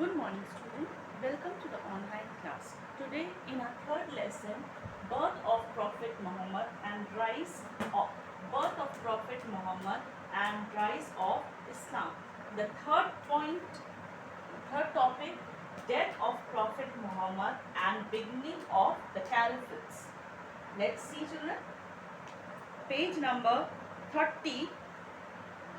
Good morning, student. Welcome to the online class. Today, in our third lesson, birth of Prophet Muhammad and rise of Islam. The third topic, death of Prophet Muhammad and beginning of the caliphates. Let's see, children. Page number 30.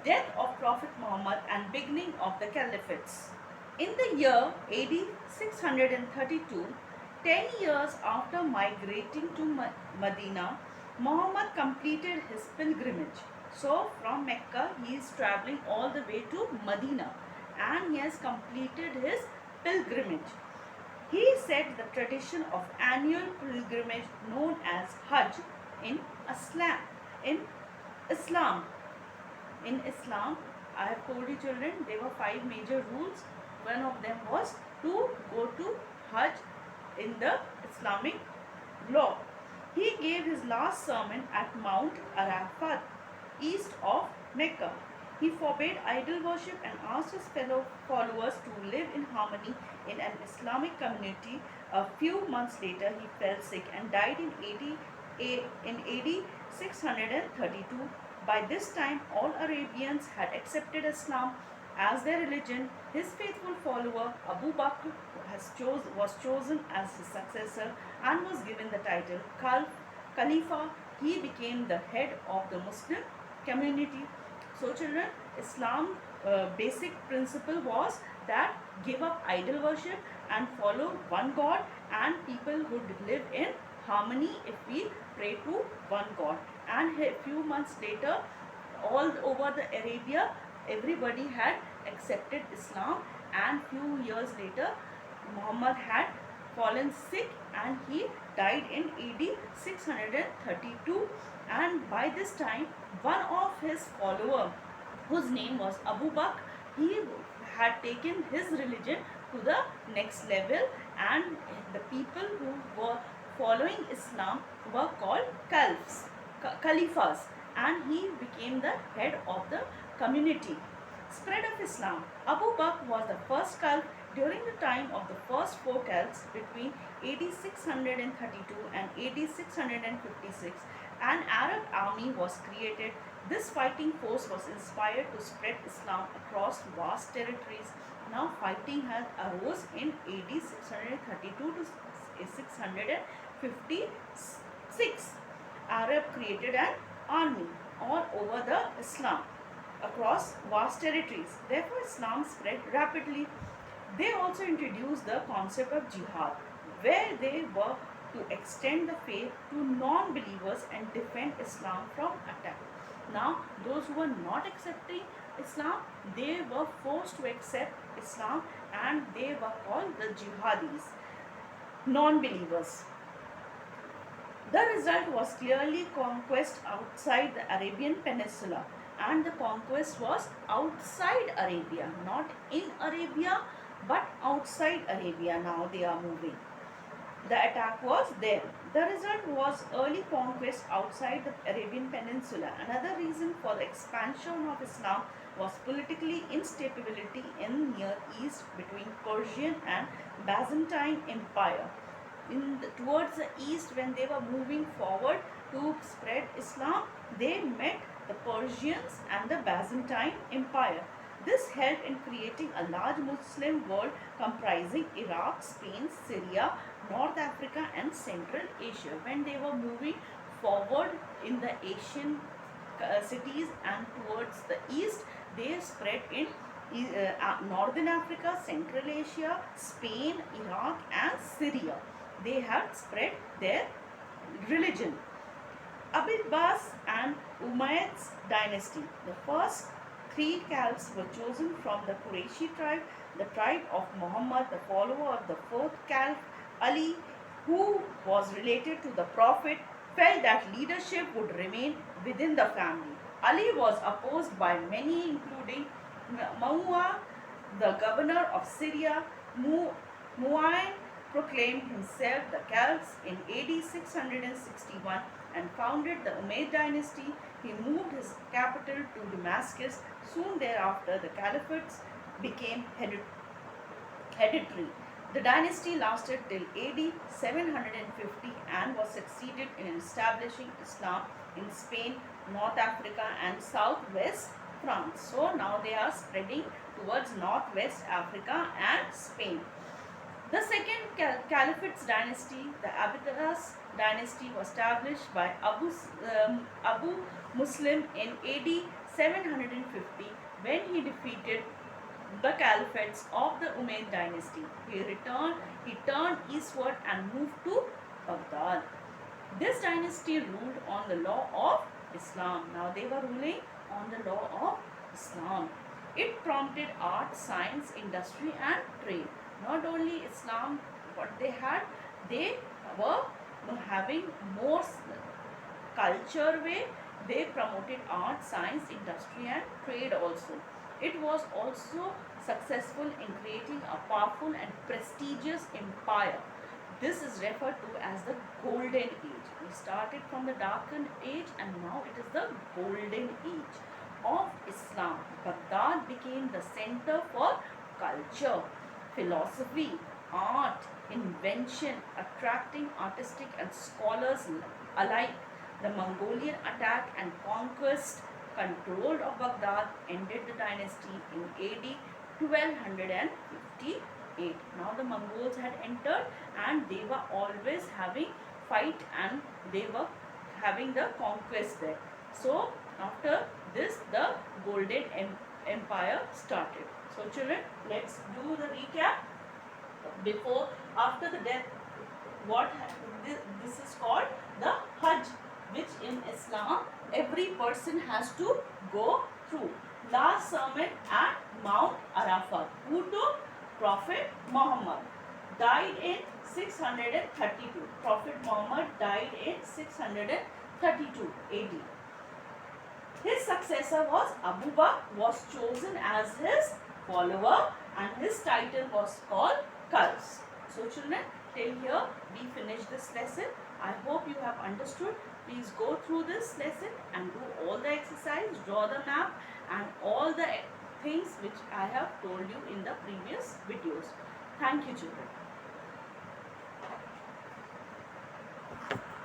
Death of Prophet Muhammad and beginning of the caliphates. In the year AD 632, 10 years after migrating to Medina, Muhammad completed his pilgrimage. So from Mecca he is traveling all the way to Medina and he has completed his pilgrimage. He set the tradition of annual pilgrimage known as Hajj in Islam. In Islam, I have told you children, there were 5 major rules. One of them was to go to Hajj in the Islamic law. He gave his last sermon at Mount Arafat, east of Mecca. He forbade idol worship and asked his fellow followers to live in harmony in an Islamic community. A few months later, he fell sick and died in AD 632. By this time, all Arabians had accepted Islam as their religion. His faithful follower Abu Bakr was chosen as his successor and was given the title Khalifa. He became the head of the Muslim community. So children, Islam basic principle was that give up idol worship and follow one God, and people would live in harmony if we pray to one God. And a few months later, all over the Arabia, everybody had accepted Islam, and few years later Muhammad had fallen sick and he died in AD 632. And by this time, one of his followers, whose name was Abu Bakr, he had taken his religion to the next level, and the people who were following Islam were called caliphs, and he became the head of the community. Spread of Islam. Abu Bakr was the first caliph during the time of the first 4 caliphs between AD 632 and AD 656. An Arab army was created. This fighting force was inspired to spread Islam across vast territories. Now fighting has arose in AD 632 to 656. Arab created an army all over the Islam across vast territories. Therefore, Islam spread rapidly. They also introduced the concept of jihad, where they were to extend the faith to non-believers and defend Islam from attack. Now, those who were not accepting Islam, they were forced to accept Islam, and they were called the jihadis, non-believers. The result was clearly conquest outside the Arabian Peninsula, and the conquest was outside Arabia, not in Arabia but outside Arabia. Now they are moving. The attack was there. The result was early conquest outside the Arabian Peninsula. Another reason for the expansion of Islam was political instability in Near East between Persian and Byzantine Empire. Towards the east, when they were moving forward to spread Islam, they met the Persians and the Byzantine Empire. This helped in creating a large Muslim world comprising Iraq, Spain, Syria, North Africa and Central Asia. When they were moving forward in the Asian cities and towards the east, they spread in Northern Africa, Central Asia, Spain, Iraq and Syria. They had spread their religion. Abbas and Umayyads dynasty. The first 3 caliphs were chosen from the Qurayshi tribe, the tribe of Muhammad, the follower of the 4th caliph. Ali, who was related to the Prophet, felt that leadership would remain within the family. Ali was opposed by many, including Muawiyah, the governor of Syria. Muawiyah proclaimed himself the caliph in AD 661 and founded the Umayyad dynasty. He moved his capital to Damascus. Soon thereafter, the caliphates became hereditary. The dynasty lasted till AD 750 and was succeeded in establishing Islam in Spain, North Africa, and southwest France. So now they are spreading towards northwest Africa and Spain. The second Caliphate's dynasty, the Abbasids dynasty, was established by Abu Muslim in AD 750 when he defeated the caliphates of the Umayyad dynasty. He turned eastward and moved to Baghdad. This dynasty ruled on the law of Islam. Now they were ruling on the law of Islam. It prompted art, science, industry, and trade. Not only Islam, what they were having more culture way. They promoted art, science, industry, and trade also. It was also successful in creating a powerful and prestigious empire. This is referred to as the Golden Age. We started from the Darkened Age and now it is the Golden Age of Islam. Baghdad became the center for culture, philosophy, art, invention, attracting artistic and scholars alike. The Mongolian attack and conquest control of Baghdad ended the dynasty in AD 1258. Now the Mongols had entered and they were always having fight and they were having the conquest there. So after this the Golden Empire started. So children, let's do the recap. After the death, this is called the Hajj, which in Islam every person has to go through. Last sermon at Mount Arafat. Who took? Prophet Muhammad. Died in 632. Prophet Muhammad died in 632 AD. His successor was Abu Bakr, was chosen as his follower and his title was called Qais. So children, till here we finish this lesson. I hope you have understood. Please go through this lesson and do all the exercise, draw the map and all the things which I have told you in the previous videos. Thank you children.